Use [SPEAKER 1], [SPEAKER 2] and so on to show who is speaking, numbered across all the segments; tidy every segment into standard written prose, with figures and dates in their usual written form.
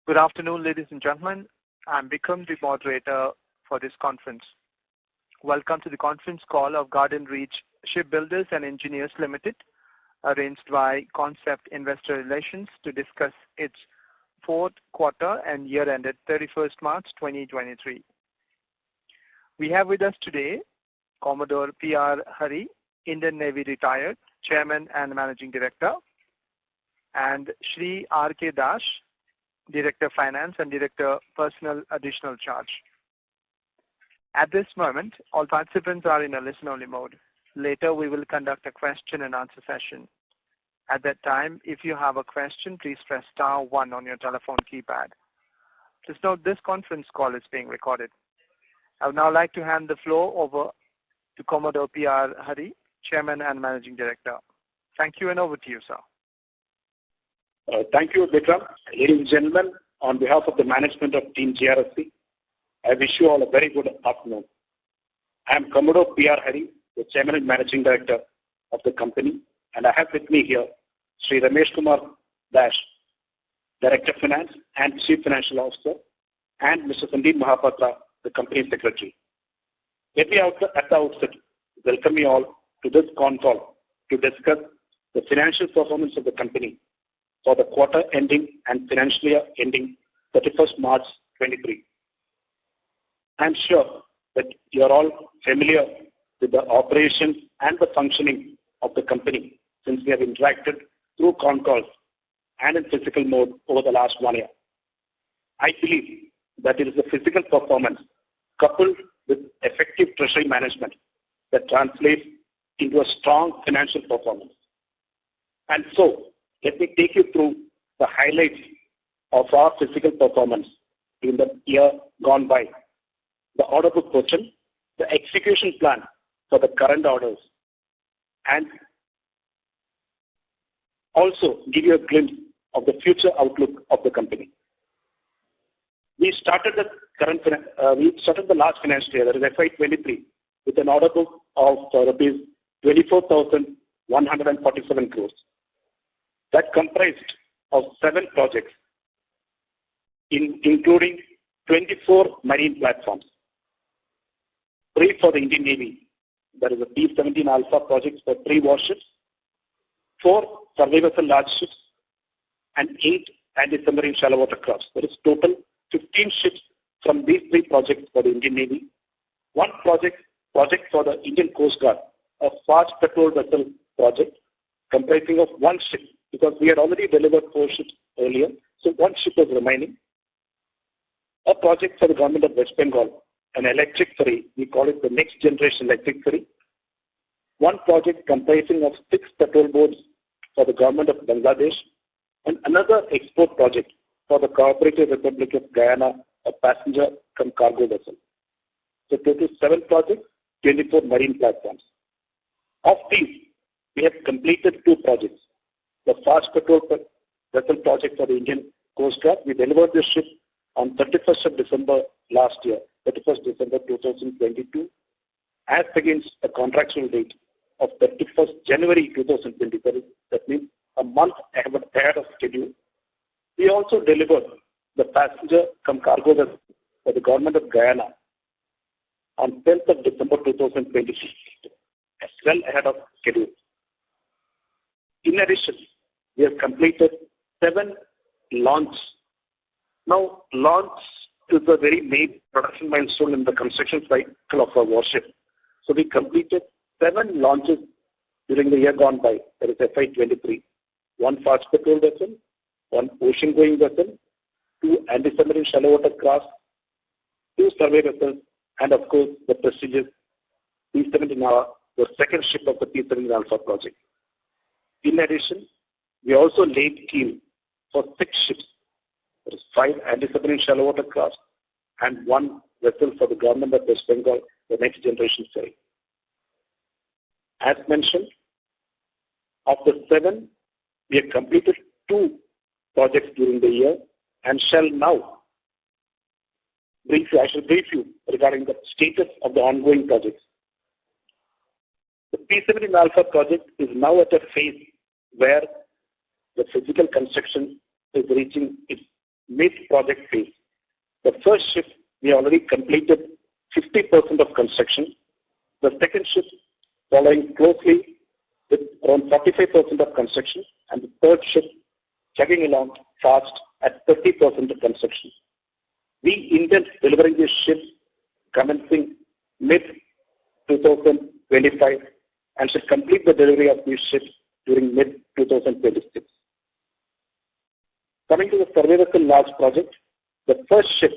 [SPEAKER 1] Good afternoon, ladies and gentlemen. I'm Vikram, the moderator for this conference. Welcome to the conference call of Garden Reach Shipbuilders and Engineers Limited, arranged by Concept Investor Relations to discuss its fourth quarter and year ended 31st March 2023. We have with us today Commodore P.R. Hari, Indian Navy retired, Chairman and Managing Director, and Shri R.K. Dash, Director Finance and Director Personnel Additional Charge. At this moment, all participants are in a listen-only mode. Later, we will conduct a question and answer session. At that time, if you have a question, please press star 1 on your telephone keypad. Please note this conference call is being recorded. I would now like to hand the floor over to Commodore P.R. Hari, Chairman and Managing Director. Thank you, and over to you, sir.
[SPEAKER 2] Thank you, Vikram. Ladies and gentlemen, on behalf of the management of Team GRSC, I wish you all a very good afternoon. I am Commodore P.R. Hari, the Chairman and Managing Director of the company, and I have with me here Sri Ramesh Kumar Dash, Director of Finance and Chief Financial Officer, and Mr. Sandeep Mahapatra, the Company Secretary. Let me at the outset welcome you all to this call to discuss the financial performance of the company for the quarter ending and financial year ending 31st March 23. I am sure that you are all familiar with the operations and the functioning of the company since we have interacted through Concalls and in physical mode over the last 1 year. I believe that it is the physical performance coupled with effective treasury management that translates into a strong financial performance. And so, let me take you through the highlights of our physical performance in the year gone by, the order book position, the execution plan for the current orders, and also give you a glimpse of the future outlook of the company. We started the last financial year, that is FY23, with an order book of rupees 24,147 crores. That comprised of 7 projects, including 24 marine platforms, 3 for the Indian Navy, that is a P-17 Alpha project for 3 warships, 4 survey vessel large ships, and 8 anti-submarine shallow water crafts. That is total 15 ships from these 3 projects for the Indian Navy, 1 project for the Indian Coast Guard, a fast patrol vessel project comprising of 1 ship, because we had already delivered 4 ships earlier, so 1 ship was remaining. A project for the government of West Bengal, an electric ferry, we call it the next generation electric ferry. 1 project comprising of 6 patrol boats for the government of Bangladesh, and another export project for the Cooperative Republic of Guyana, a passenger cum cargo vessel. So total 7 projects, 24 marine platforms. Of these, we have completed 2 projects. The fast patrol vessel project for the Indian Coast Guard, we delivered this ship on 31st of December last year, 31st December 2022, as against a contractual date of 31st January 2023. That means a month ahead of schedule. We also delivered the passenger cum cargo vessel for the government of Guyana on 10th of December 2023, as well ahead of schedule. In addition, we have completed 7 launches. Now, launch is a very major production milestone in the construction cycle of a warship. So we completed 7 launches during the year gone by, that is FY23. 1 fast patrol vessel, 1 ocean-going vessel, 2 anti-submarine shallow water crafts, 2 survey vessels, and of course the prestigious P-17 Alpha, the second ship of the P-17 Alpha project. In addition, we also laid keel for 6 ships, that is 5 anti-submarine shallow water crafts, and 1 vessel for the government of West Bengal, the next generation ferry. As mentioned, of the 7, we have completed 2 projects during the year and shall now brief you regarding the status of the ongoing projects. The P-17 Alpha project is now at a phase where the physical construction is reaching its mid-project phase. The first ship, we already completed 50% of construction. The second ship following closely with around 45% of construction, and the third ship chugging along fast at 30% of construction. We intend delivering these ships commencing mid-2025 and should complete the delivery of these ships during mid-2026. Coming to the survey vessel large project, the first ship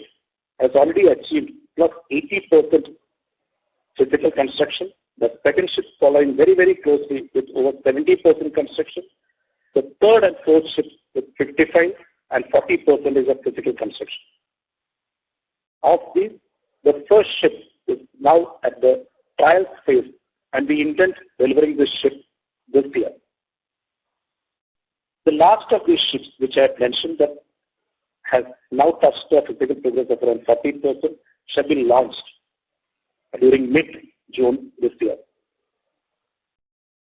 [SPEAKER 2] has already achieved plus 80% physical construction. The second ship following very, very closely with over 70% construction. The third and fourth ships with 55 and 40% of physical construction. Of these, the first ship is now at the trial phase, and we intend delivering this ship this year. The last of these ships, which I have mentioned, that has now touched a physical progress of around 40%, shall be launched during mid-June this year.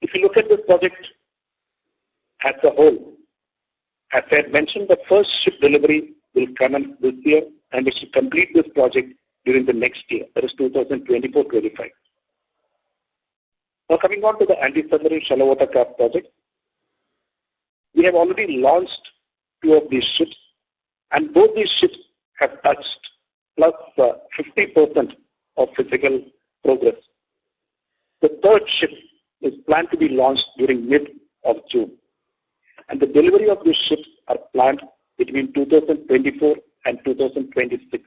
[SPEAKER 2] If you look at this project as a whole, as I had mentioned, the first ship delivery will commence this year, and we should complete this project during the next year, that is 2024-25. Now coming on to the anti-submarine shallow water craft project, we have already launched 2 of these ships, and both these ships have touched plus 50% of physical progress. The third ship is planned to be launched during mid of June, and the delivery of these ships are planned between 2024 and 2026.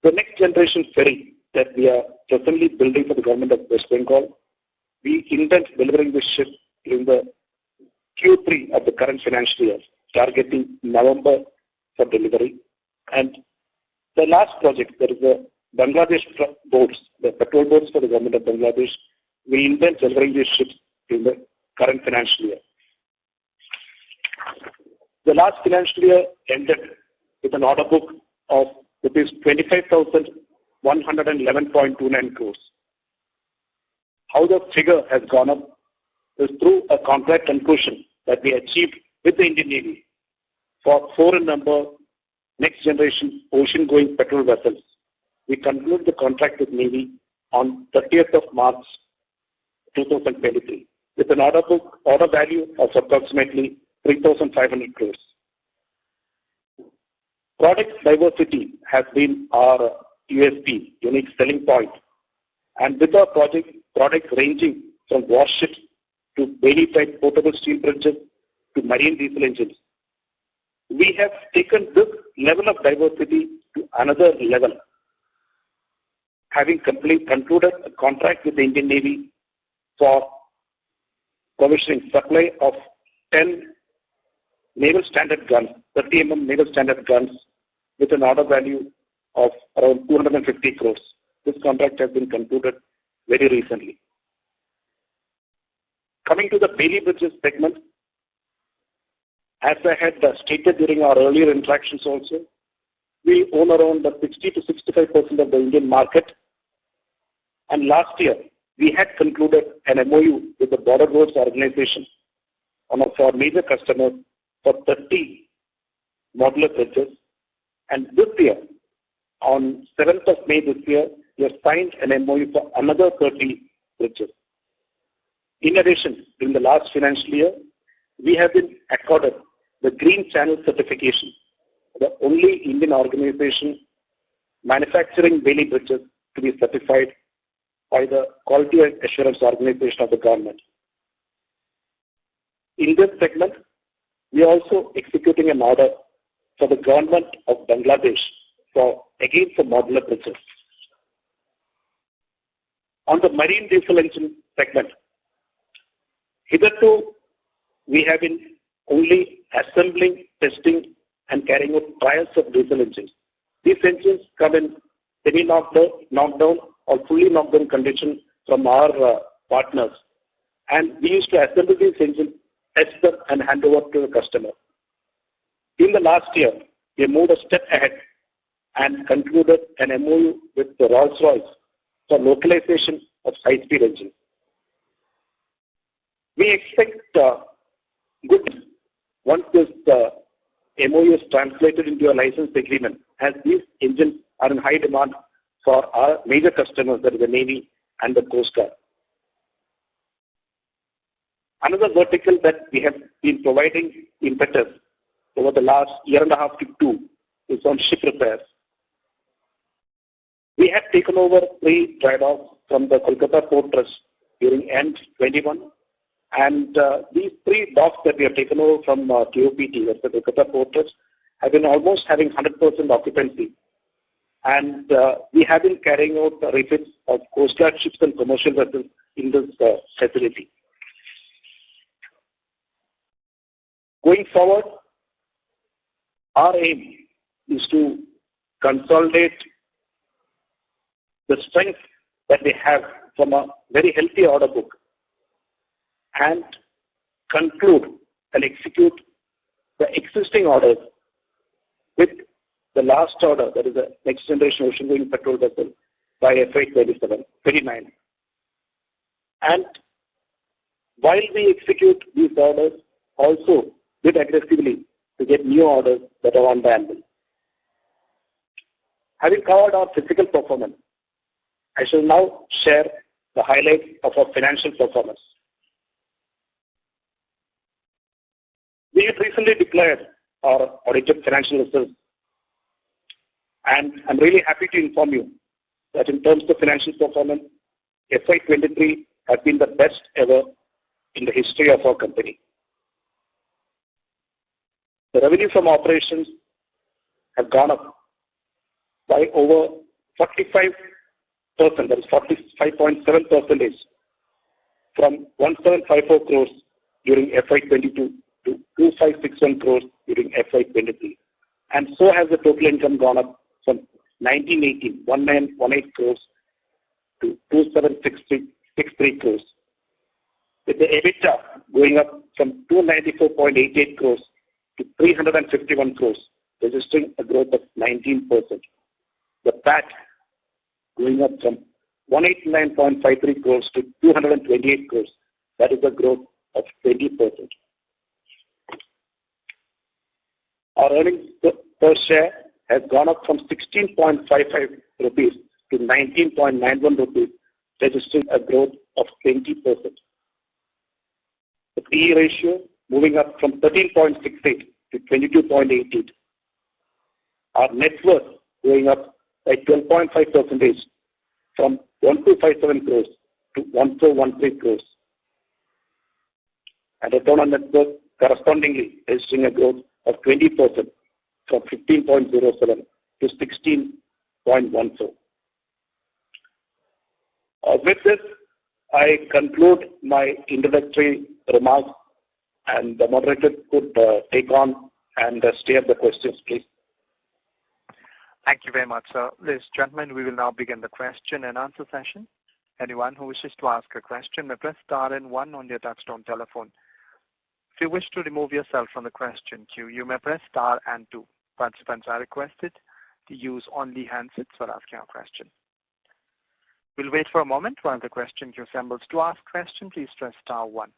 [SPEAKER 2] The next generation ferry that we are presently building for the government of West Bengal, we intend delivering this ship during the Q3 of the current financial year, targeting November for delivery. And the last project, there is the Bangladesh boats, the patrol boats for the government of Bangladesh. We intend delivering these ships during the current financial year. The last financial year ended with an order book of rupees 25,111.29 crores. How the figure has gone up is through a contract conclusion that we achieved with the Indian Navy for 4 in number next generation ocean-going patrol vessels. We concluded the contract with Navy on 30th of March 2023 with an order value of approximately 3,500 crores. Product diversity has been our USP, unique selling point, and with our products ranging from warships to Bailey-type portable steel bridges to marine diesel engines, we have taken this level of diversity to another level, having concluded a contract with the Indian Navy for provisioning supply of 10 naval standard guns, 30 mm naval standard guns, with an order value of around 250 crores. This contract has been concluded very recently. Coming to the Bailey Bridges segment, as I had stated during our earlier interactions also, we own around 60 to 65% of the Indian market. And last year, we had concluded an MOU with the Border Roads Organization, one of our major customers, for 30 modular bridges. And this year, on 7th of May this year, we have signed an MOU for another 30 bridges. In addition, during the last financial year, we have been accorded the Green Channel certification, the only Indian organization manufacturing Bailey bridges to be certified by the Quality Assurance Organization of the government. In this segment, we are also executing an order for the government of Bangladesh for modular bridges. On the marine diesel engine segment, hitherto we have been only assembling, testing, and carrying out trials of diesel engines. These engines come in semi-knockdown or fully knockdown condition from our partners, and we used to assemble these engines, test them, and hand over to the customer. In the last year, we moved a step ahead and concluded an MOU with the Rolls-Royce for localization of high-speed engines. We expect good once this MOU is translated into a license agreement, as these engines are in high demand for our major customers, that is the Navy and the Coast Guard. Another vertical that we have been providing impetus over the last year and a half to two is on ship repairs. We have taken over 3 dry docks from the Kolkata Port Trust during end 21, and these 3 docks that we have taken over from KOPT, that's the Kolkata Port Trust, have been almost having 100% occupancy, and we have been carrying out the refits of Coast Guard ships and commercial vessels in this facility. Going forward, our aim is to consolidate the strength that they have from a very healthy order book and conclude and execute the existing orders with the last order, that is the next generation ocean-going patrol vessel, by FY29. And while we execute these orders, also bid aggressively to get new orders that are on the anvil. Having covered our physical performance, I shall now share the highlights of our financial performance. We have recently declared our audited financial results, and I'm really happy to inform you that in terms of financial performance, FY23 has been the best ever in the history of our company. The revenue from operations have gone up by over 45%, that is 45.7%, from 1754 crores during FY22 to 2561 crores during FY23. And so has the total income gone up from 1918 crores to 2763 crores, with the EBITDA going up from 294.88 crores to 351 crores, registering a growth of 19%. The PAT going up from 189.53 crores to 228 crores, that is a growth of 20%. Our earnings per share has gone up from 16.55 rupees to 19.91 rupees, registering a growth of 20%. The PE ratio moving up from 13.68 to 22.88. Our net worth going up by 12.5% from 1257 crores to 1413 crores. And return on net worth correspondingly registering a growth of 20% from 15.07 to 16.14. With this, I conclude my introductory remarks, and the moderator could take on and steer the questions, please.
[SPEAKER 1] Thank you very much, sir. Ladies and gentlemen, we will now begin the question and answer session. Anyone who wishes to ask a question may press star and 1 on their touchtone telephone. If you wish to remove yourself from the question queue, you may press star and 2. Participants are requested to use only handsets for asking a question. We'll wait for a moment while the question queue assembles. To ask question, please press star 1.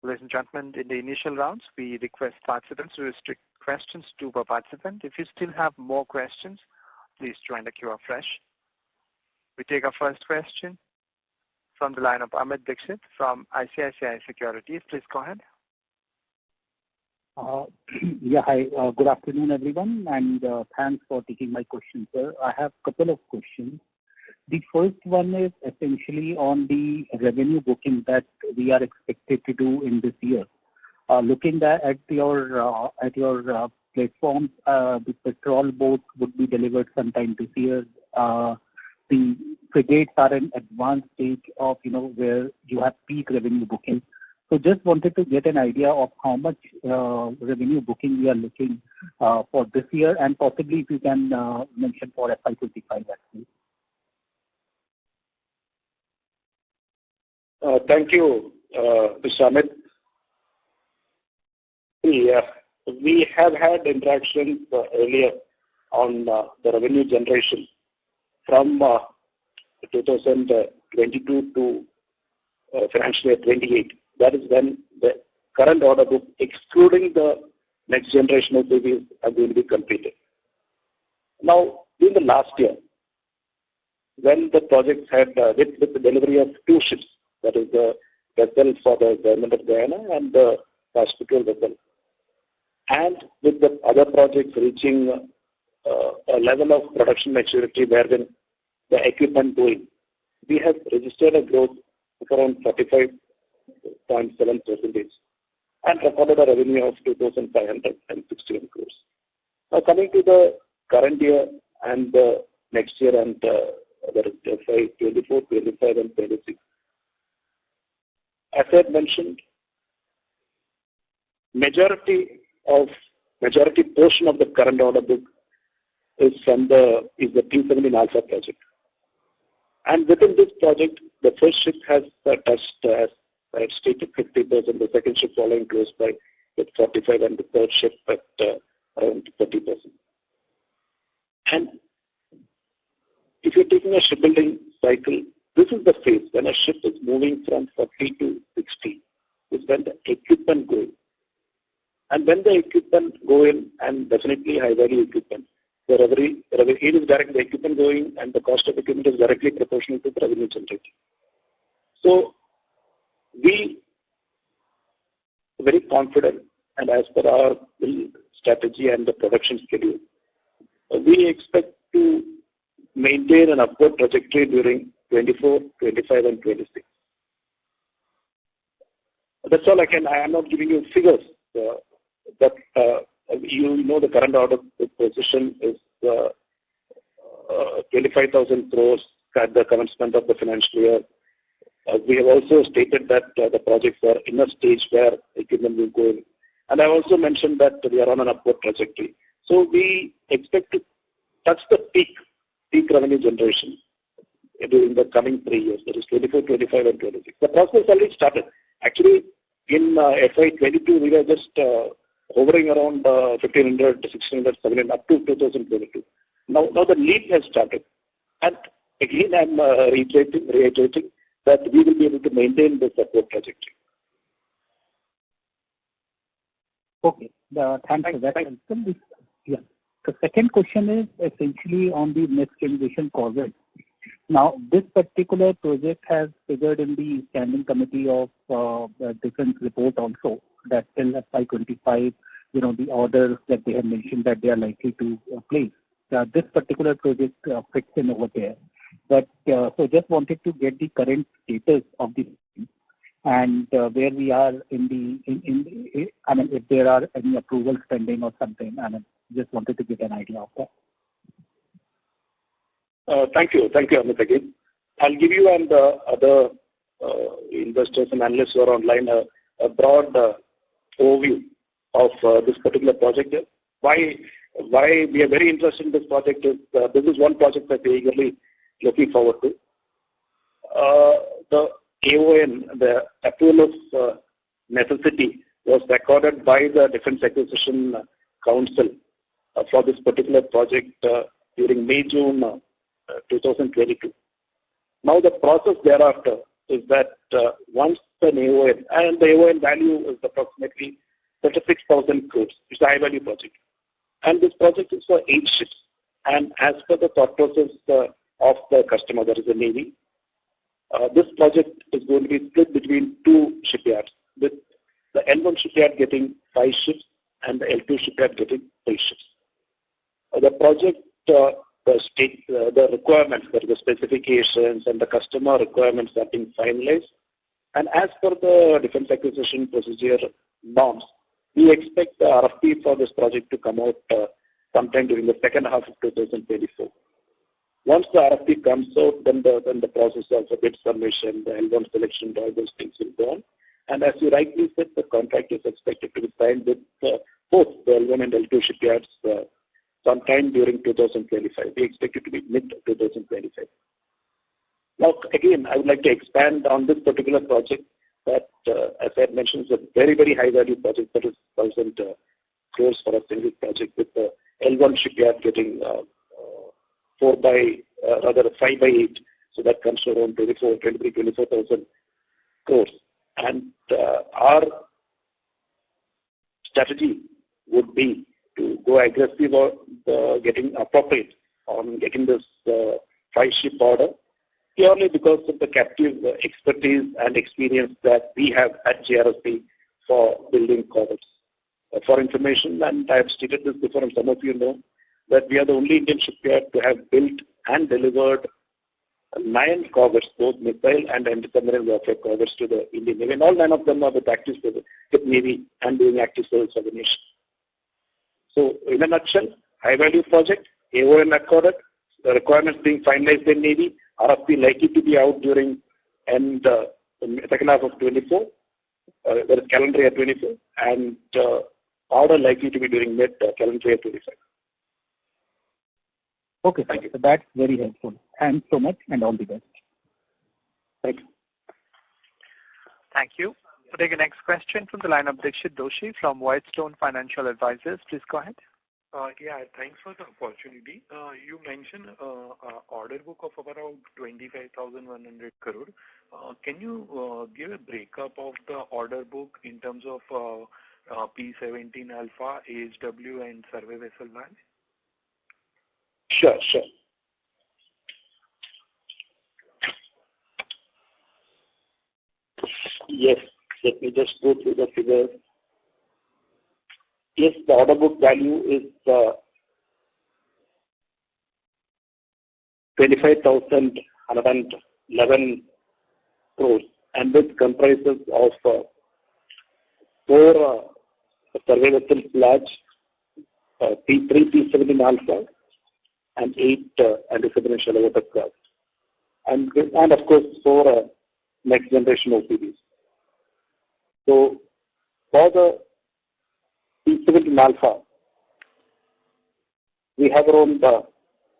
[SPEAKER 1] Ladies and gentlemen, in the initial rounds, we request participants to restrict questions to per participant. If you still have more questions, please join the queue afresh. We take our first question from the line of Amit Dixit from ICICI Securities. Please go ahead.
[SPEAKER 3] Hi. Good afternoon, everyone, and thanks for taking my question, sir. I have a couple of questions. The first one is essentially on the revenue booking that we are expected to do in this year. Looking at your platforms, the patrol boats would be delivered sometime this year. The frigates are in advanced stage of where you have peak revenue booking. So just wanted to get an idea of how much revenue booking we are looking for this year, and possibly if you can mention for FY25 actually.
[SPEAKER 2] Thank you, Mr. Amit. We have had interactions earlier on the revenue generation from 2022 to financial year 28. That is when the current order book, excluding the next generation of OPVs, are going to be completed. Now, in the last year, when the projects had with the delivery of 2 ships, that is the vessel for the government of Guyana and the hospital vessel, and with the other projects reaching a level of production maturity wherein the equipment going, we have registered a growth of around 45.7% and recorded a revenue of 2,561 crores. Now, coming to the current year and the next year, and that is FY24, 25, and 26. As I had mentioned, majority portion of the current order book is the P17 Alpha project. And within this project, the first ship has touched, as I had stated, 50%, the second ship following close by with 45%, and the third ship at around 30%. And if you're taking a shipbuilding cycle, this is the phase when a ship is moving from 40 to 60, is when the equipment goes. And when the equipment go in, and definitely high-value equipment, the revenue is direct, the equipment going, and the cost of equipment is directly proportional to the revenue generated. So, we are very confident, and as per our strategy and the production schedule, we expect to maintain an upward trajectory during 24, 25, and 26. That's all I am not giving you figures, but you know the current order position is 25,000 crores at the commencement of the financial year. We have also stated that the projects are in a stage where equipment will go in. And I also mentioned that we are on an upward trajectory. So we expect to touch the peak revenue generation during the coming 3 years, that is 24, 25, and 26. The process already started. Actually, in FY22, we were just hovering around 1,500, 1,600, 700, up to 2022. Now the leap has started. And again, I'm reiterating that we will be able to maintain this upward trajectory.
[SPEAKER 3] Okay, thanks for that. Yeah. The second question is essentially on the next generation corvette. Now, this particular project has figured in the standing committee of defense report also, that till FY25, the orders that they have mentioned that they are likely to place. This particular project fits in over there. But so just wanted to get the current status of the and where we are if there are any approvals pending or something. Just wanted to get an idea of that.
[SPEAKER 2] Thank you, Amit, again. I'll give you and the other investors and analysts who are online a broad overview of this particular project. Why we are very interested in this project is this is one project that we're eagerly looking forward to. The AON, the approval of necessity, was recorded by the Defence Acquisition Council for this particular project during May-June 2022. Now the process thereafter is that once an AON, and the AON value is approximately 36,000 crores, it's a high-value project. And this project is for 8 ships. And as per the thought process of the customer, that is the Navy, this project is going to be split between 2 shipyards, with the L1 shipyard getting 5 ships and the L2 shipyard getting 3 ships. The project, the requirements, the specifications and the customer requirements are being finalized. And as per the Defence Acquisition Procedure norms, we expect the RFP for this project to come out sometime during the second half of 2024. Once the RFP comes out, then the process of the bid submission, the L1 selection, all those things will go on. And as you rightly said, the contract is expected to be signed with both the L1 and L2 shipyards sometime during 2025. We expect it to be mid-2025. Now, again, I would like to expand on this particular project that, as I had mentioned, is a very, very high-value project, that is 1,000 crores for a single project, with the L1 shipyard getting 5 by 8. So that comes to around 24,000 crores. And our strategy would be to go aggressive or getting appropriate on getting this 5-ship order, purely because of the captive expertise and experience that we have at GRSP for building corvettes. For information, and I have stated this before, and some of you know, that we are the only Indian shipyard to have built and delivered 9 corvettes, both missile and anti-submarine warfare corvettes, to the Indian Navy. And all 9 of them are with active service, with Navy and doing active service for the nation. So, in a nutshell, high-value project, AON accorded, the requirements being finalized in Navy, RFP likely to be out during the second half of 24, that is calendar year 24, and order likely to be during mid-calendar year 25.
[SPEAKER 3] Okay, thank you. So that's very helpful. Thanks so much, and all the best.
[SPEAKER 2] Thank you.
[SPEAKER 1] Thank you. We'll take the next question from the line of Dixit Doshi from Whitestone Financial Advisors. Please go ahead.
[SPEAKER 4] Yeah, thanks for the opportunity. You mentioned order book of around 25,100 crore. Can you give a breakup of the order book in terms of P-17 Alpha, ASW, and survey vessel large?
[SPEAKER 2] Sure. Yes, let me just go through the figures. Yes, the order book value is 25,111 crores, and this comprises of 4 survey vessels large, P3, P17 Alpha, and 8 anti-submarine shallow water craft, and of course 4 next generation OPVs. So for the P17 Alpha, we have around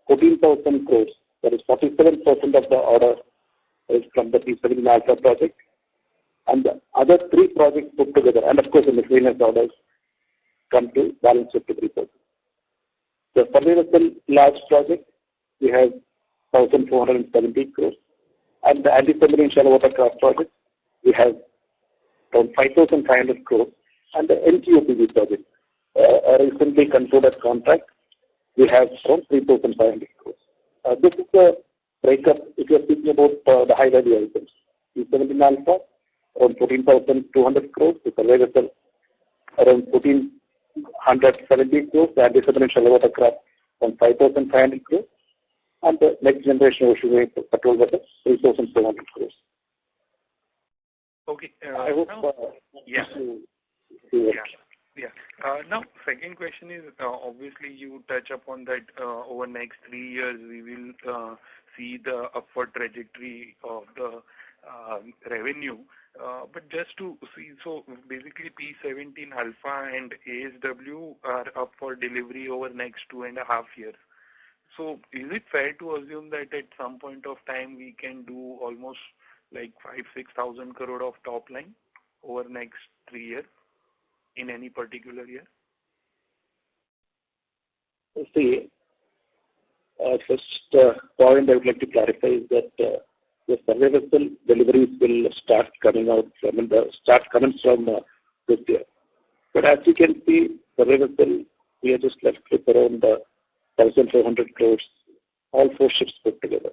[SPEAKER 2] 14,000 crores. That is 47% of the order is from the P17 Alpha project, and the other 3 projects put together, and of course the miscellaneous orders, come to balance 53%. The survey vessel large project, we have 1,470 crores, and the anti-submarine shallow water craft project, we have around 5,500 crores, and the NTOPV project, a recently concluded contract, we have around 3,500 crores. This is the breakup if you are speaking about the high value items. P17 Alpha, around 14,200 crores, the survey vessel around 1,470 crores, the anti-submarine shallow water craft around 5,500 crores, and the next generation ocean patrol vessel 3,400 crores.
[SPEAKER 4] Okay.
[SPEAKER 2] I hope.
[SPEAKER 4] Now, second question is, obviously you touch upon that over next 3 years we will see the upward trajectory of the revenue. But just to see, so basically P17 Alpha and ASW are up for delivery over next 2.5 years. So is it fair to assume that at some point of time we can do almost like 5,000-6,000 crore of top line over next 3 years in any particular year?
[SPEAKER 2] See, first point I would like to clarify is that the survey vessel deliveries will start coming from this year. But as you can see, survey vessel, we are just left with around 1,400 crores, all 4 ships put together.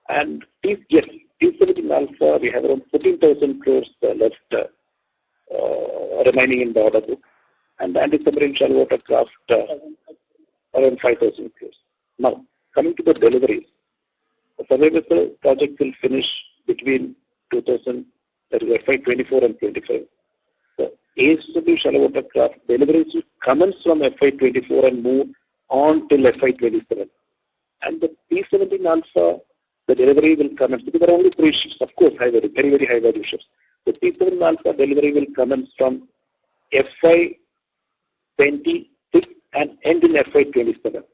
[SPEAKER 2] And P17 Alpha, we have around 14,000 crores left remaining in the order book, and the anti-submarine shallow water craft around 5,000 crores. Now, coming to the deliveries, the survey vessel project will finish between FY24 and 25. The ASW shallow water craft deliveries will commence from FY24 and move on till FY27. And the P17 Alpha, the delivery will commence because there are only 3 ships, of course, high value, very, very high value ships. The P17 Alpha delivery will commence from FY26 and end in FY27.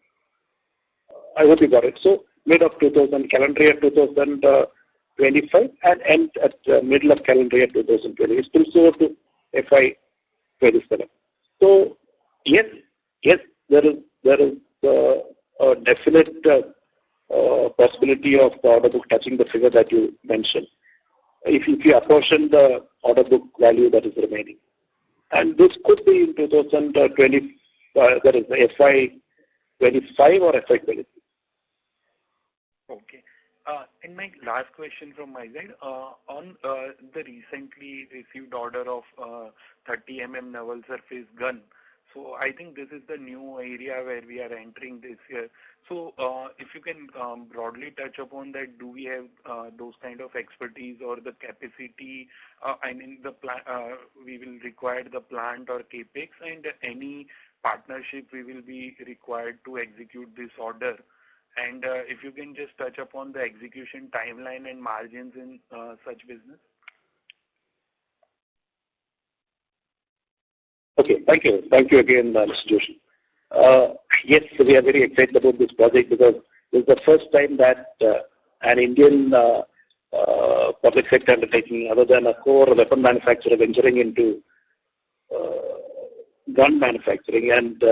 [SPEAKER 2] I hope you got it. So mid of calendar year 2025 and end at middle of calendar year 2020. It's still so to FY27. So yes, there is a definite possibility of the order book touching the figure that you mentioned, if you apportion the order book value that is remaining. And this could be in 2020, that is FY25 or FY23.
[SPEAKER 4] Okay. And my last question from my side, on the recently received order of 30 naval surface gun. So I think this is the new area where we are entering this year. So if you can broadly touch upon that, do we have those kind of expertise or the capacity, and in the we will require the plant or capex, and any partnership we will be required to execute this order? And if you can just touch upon the execution timeline and margins in such business.
[SPEAKER 2] Okay, thank you. Thank you again, Mr. Joshi. Yes, we are very excited about this project because this is the first time that an Indian public sector undertaking, other than a core weapon manufacturer, venturing into gun manufacturing. And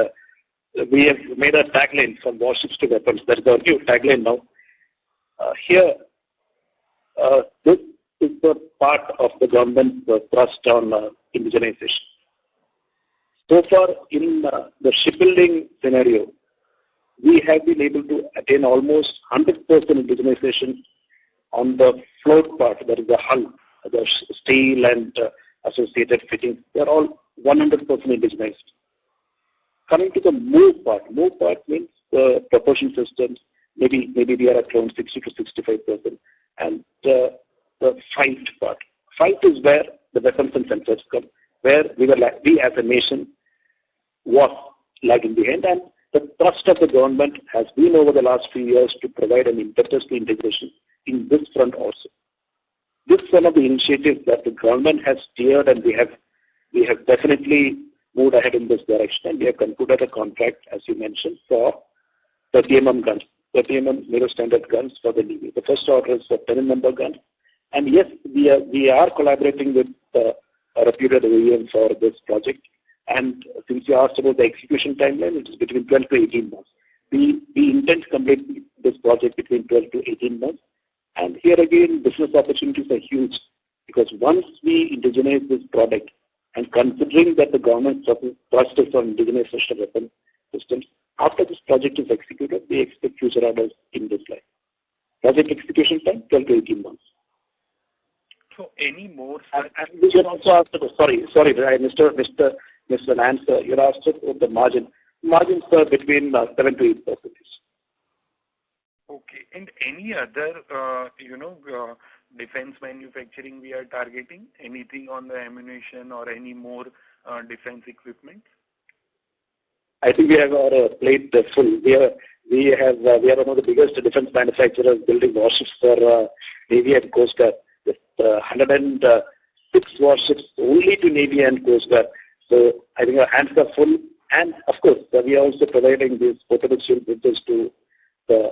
[SPEAKER 2] we have made a tagline from warships to weapons. That is our new tagline now. Here, this is the part of the government's thrust on indigenization. So far, in the shipbuilding scenario, we have been able to attain almost 100% indigenization on the float part, that is the hull, the steel and associated fittings. They are all 100% indigenized. Coming to the move part means the propulsion systems, maybe we are at around 60 to 65%. And the fight part. Fight is where the weapons and sensors come, where we as a nation was lagging behind, and the thrust of the government has been over the last few years to provide an impetus to integration in this front also. This is one of the initiatives that the government has steered, and we have definitely moved ahead in this direction, and we have concluded a contract, as you mentioned, for 30 guns, 30 Naval standard guns for the Navy. The first order is for 10 number guns, and yes, we are collaborating with a reputed OEM for this project. And since you asked about the execution timeline, it is between 12 to 18 months. We intend to complete this project between 12 to 18 months. And here again, business opportunities are huge, because once we indigenize this product, and considering that the government thrust is on indigenization of weapon systems, after this project is executed, we expect future orders in this line. Project execution time, 12 to 18 months.
[SPEAKER 4] So any more?
[SPEAKER 2] And we should also ask, sorry, I missed an answer. You asked about the margin. Margins are between 7 to 8%.
[SPEAKER 4] Okay. And any other, defense manufacturing we are targeting? Anything on the ammunition or any more defense equipment?
[SPEAKER 2] I think we have our plate full. We are one of the biggest defense manufacturers building warships for Navy and Coast Guard. With 106 warships only to Navy and Coast Guard. So I think our hands are full. And of course, we are also providing these portable shield bridges to the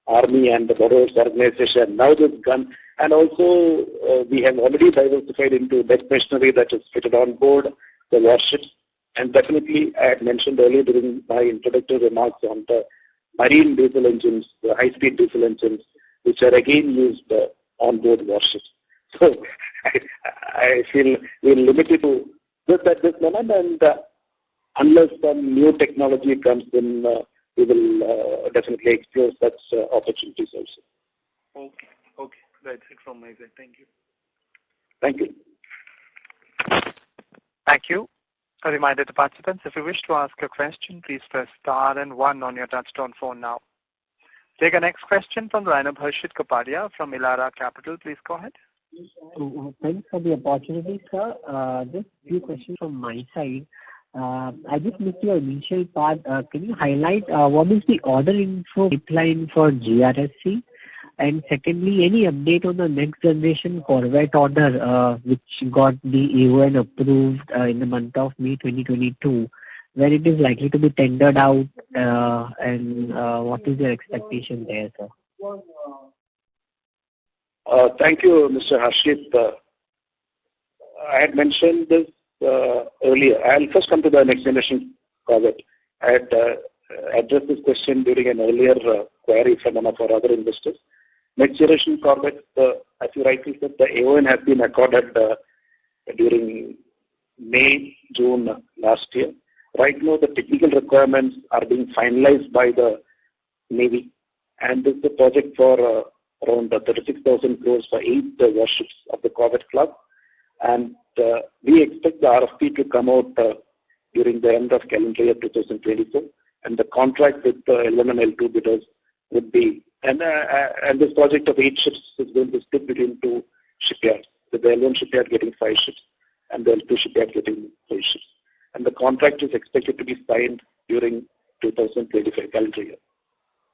[SPEAKER 2] Army and the Borrowers Organization. Now this gun, and also we have already diversified into deck machinery that is fitted on board the warships. And definitely, I had mentioned earlier during my introductory remarks on the marine diesel engines, the high-speed diesel engines, which are again used on board warships. So I feel we're limited to this at this moment, and unless some new technology comes in, we will definitely explore such opportunities also.
[SPEAKER 4] Okay. That's it from my side. Thank you.
[SPEAKER 2] Thank you.
[SPEAKER 1] Thank you. A reminder to participants, if you wish to ask a question, please press star and 1 on your touchtone phone now. Take a next question from the line of Harshit Kapadia from Elara Capital. Please go ahead.
[SPEAKER 5] Thanks for the opportunity, sir. Just a few questions from my side. I just missed your initial part. Can you highlight what is the order info pipeline for GRSC? And secondly, any update on the next generation corvette order which got the AON approved in the month of May 2022, where it is likely to be tendered out, and what is your expectation there, sir?
[SPEAKER 2] Thank you, Mr. Harshit. I had mentioned this earlier. I'll first come to the next generation corvette. I had addressed this question during an earlier query from one of our other investors. Next generation corvette, as you rightly said, the AON has been accorded during May, June last year. Right now, the technical requirements are being finalized by the Navy, and this is a project for around 36,000 crores for 8 warships of the Corvette Club. And we expect the RFP to come out during the end of calendar year 2024. And the contract with L1 and L2 bidders would be, and this project of 8 ships is going to split between 2 shipyards, with the L1 shipyard getting 5 ships and the L2 shipyard getting 5 ships. And the contract is expected to be signed during 2025 calendar year.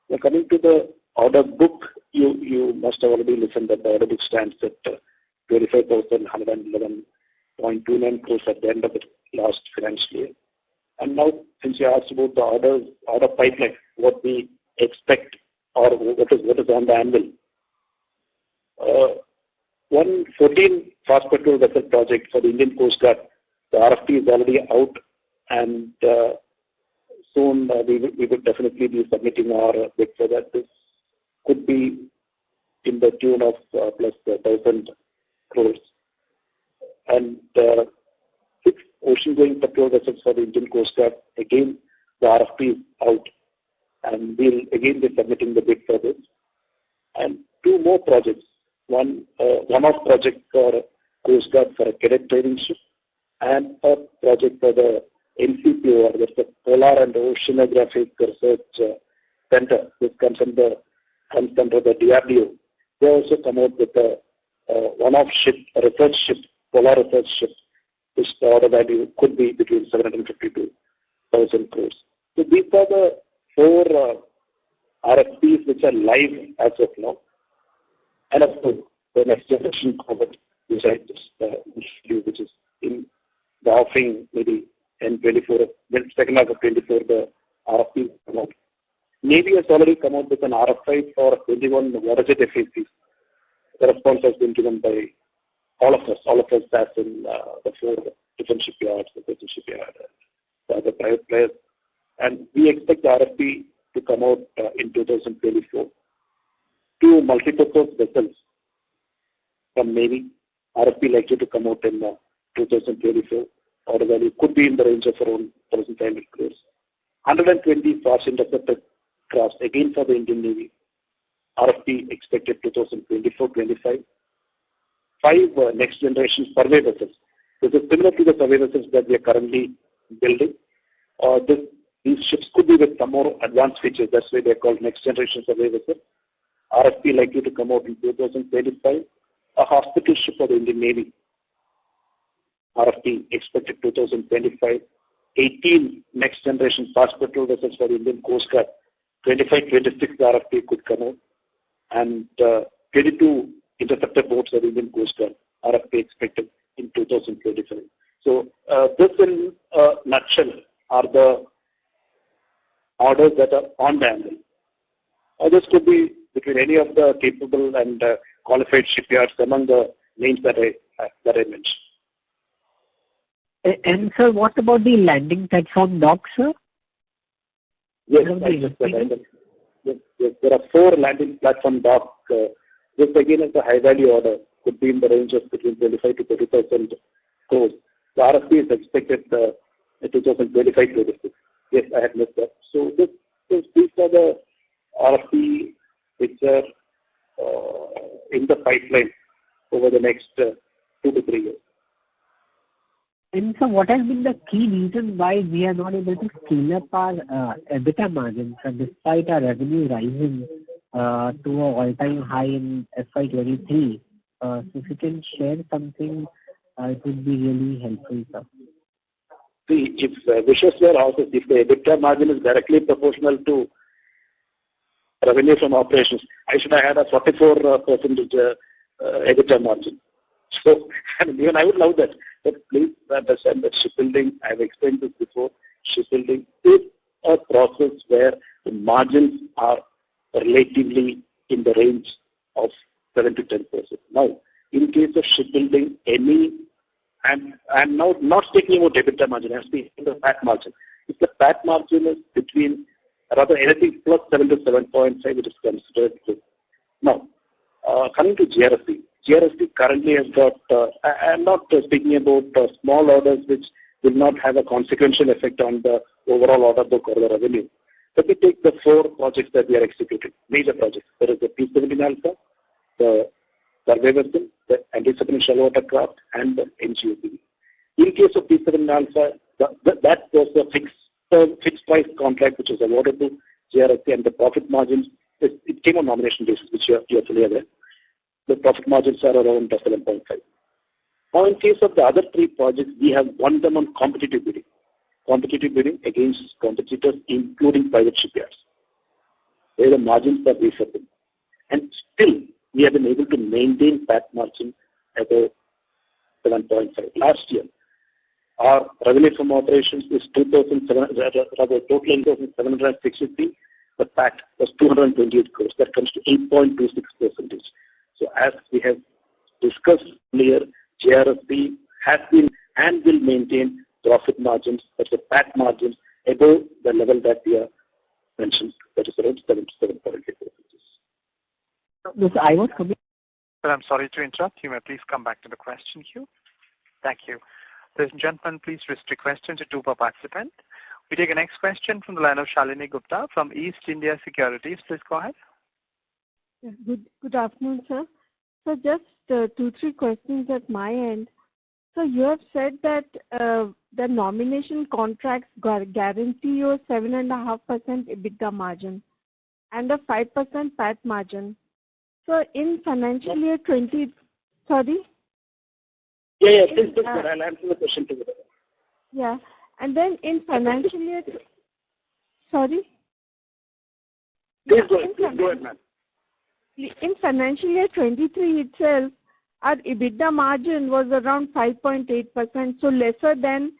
[SPEAKER 2] Now coming to the order book, you must have already listened that the order book stands at 25,111.29 crores at the end of the last financial year. And now, since you asked about the order pipeline, what we expect or what is on the anvil. 14 fast patrol vessel project for the Indian Coast Guard. The RFP is already out, and soon we would definitely be submitting our bid for that. This could be in the tune of plus 1,000 crores. And 6 ocean-going patrol vessels for the Indian Coast Guard. Again, the RFP is out, and we'll again be submitting the bid for this. And 2 more projects. One-off project for Coast Guard for a cadet training ship, and a project for the NCPOR, that's the Polar and Oceanographic Research Center. This comes under the DRDO. They also come out with a one-off ship, a research ship, polar research ship, which the order value could be between 750 to 1,000 crores. So these are the 4 RFPs which are live as of now. And of course, the next generation Corvette, which I just which is in the offering maybe in 24, then second half of 24, the RFP come out. Navy has already come out with an RFI for 21 waterjet FACs. The response has been given by all of us as in the 4 different shipyards, the Coastal Shipyard, the other private players. And we expect the RFP to come out in 2024. 2 multipurpose vessels from Navy, RFP likely to come out in 2024. Order value could be in the range of around 1,500 crores. 120 fast interceptor crafts, again for the Indian Navy. RFP expected 2024-25. 5 next generation survey vessels. This is similar to the survey vessels that we are currently building. These ships could be with some more advanced features. That's why they're called next generation survey vessels. RFP likely to come out in 2025. A hospital ship for the Indian Navy. RFP expected 2025. 18 next generation fast patrol vessels for the Indian Coast Guard. 25-26 RFP could come out. And 22 interceptor boats for the Indian Coast Guard. RFP expected in 2025. So this in a nutshell are the orders that are on the anvil. Others could be between any of the capable and qualified shipyards among the names that I mentioned.
[SPEAKER 5] And sir, what about the landing platform dock, sir?
[SPEAKER 2] Yes, there are 4 landing platform dock. This again is a high value order. Could be in the range of between 25 to 30,000 crores. The RFP is expected in 2025-26. Yes, I had missed that. So these are the RFP which are in the pipeline over the next 2 to 3 years.
[SPEAKER 5] And so what has been the key reason why we are not able to scale up our EBITDA margins despite our revenue rising to an all-time high in FY23? So if you can share something, it would be really helpful, sir.
[SPEAKER 2] See, if wishes were houses, if the EBITDA margin is directly proportional to revenue from operations, I should have had a 44% EBITDA margin. So, and even I would love that. But please understand that shipbuilding, I have explained this before, shipbuilding is a process where the margins are relatively in the range of 7 to 10%. Now, in case of shipbuilding, I'm now not speaking about EBITDA margin, I'm speaking about the PAT margin. If the PAT margin is between, rather anything plus 7 to 7.5, it is considered good. Now, coming to GRSE, GRSP currently has got, I'm not speaking about small orders which will not have a consequential effect on the overall order book or the revenue. Let me take the 4 projects that we are executing, major projects. There is the P17 Alpha, the survey vessel, the anti-submarine shallow water craft, and the NGOP. In case of P7 Alpha, that was a fixed price contract which was awarded to GRSP, and the profit margins, it came on nomination basis, which you are familiar with. The profit margins are around 7.5. Now, in case of the other 3 projects, we have won them on competitive bidding against competitors, including private shipyards, where the margins are reasonable. And still, we have been able to maintain PAT margin above 7.5. Last year, our revenue from operations is total income 763. The PAT was 228 crores. That comes to 8.26%. So as we have discussed earlier, GRSP has been and will maintain profit margins, that's the PAT margins, above the level that we have mentioned, that is around 77.8%.
[SPEAKER 5] Yes, I was coming.
[SPEAKER 1] Sir, I'm sorry to interrupt. You may please come back to the question queue. Thank you. Ladies and gentlemen, please restrict questions to 2 per participant. We take the next question from the line of Shalini Gupta from East India Securities. Please go ahead.
[SPEAKER 6] Good afternoon, sir. So just 2-3 questions at my end. So you have said that the nomination contracts guarantee you 7.5% EBITDA margin and a 5% PAT margin. So in financial year 20, sorry?
[SPEAKER 2] Yeah, please, I'll answer the question to you.
[SPEAKER 6] Yeah, and then in financial year, sorry?
[SPEAKER 2] Please go ahead, ma'am.
[SPEAKER 6] In financial year 23 itself, our EBITDA margin was around 5.8%, so lesser than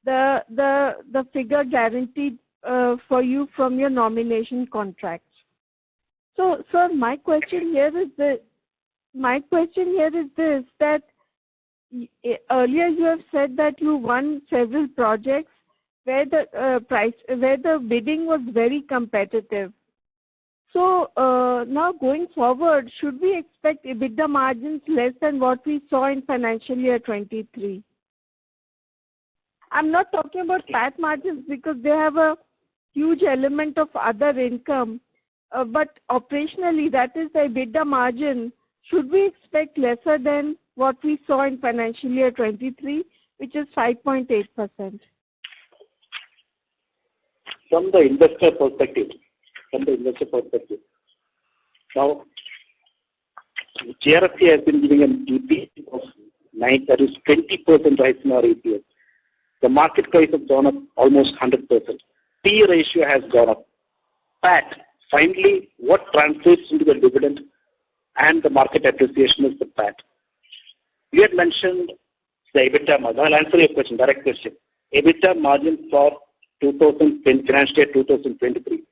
[SPEAKER 6] the figure guaranteed for you from your nomination contracts. So, sir, my question here is this: that earlier you have said that you won several projects where the bidding was very competitive. So now going forward, should we expect EBITDA margins less than what we saw in financial year 23? I'm not talking about PAT margins because they have a huge element of other income, but operationally, that is the EBITDA margin. Should we expect lesser than what we saw in financial year 23, which is 5.8%?
[SPEAKER 2] From the investor perspective, now GRSP has been giving an EPS of 9, that is 20% rise in our EPS. The market price has gone up almost 100%. P ratio has gone up. PAT, finally, what translates into the dividend and the market appreciation is the PAT. You had mentioned the EBITDA margin. I'll answer your question, direct question. EBITDA margin for financial year 2023.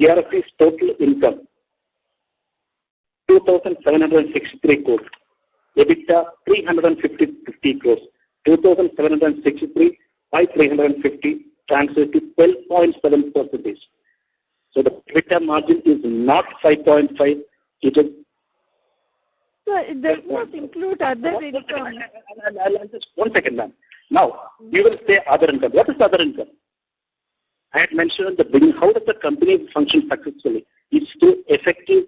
[SPEAKER 2] GRSP's total income, 2,763 crores. EBITDA, 350 crores. 2,763 by 350 translates to 12.7%. So the EBITDA margin is not 5.5. It is.
[SPEAKER 6] So it does not include other income.
[SPEAKER 2] One second, ma'am. Now, you will say other income. What is other income? I had mentioned at the beginning, how does the company function successfully? It's through effective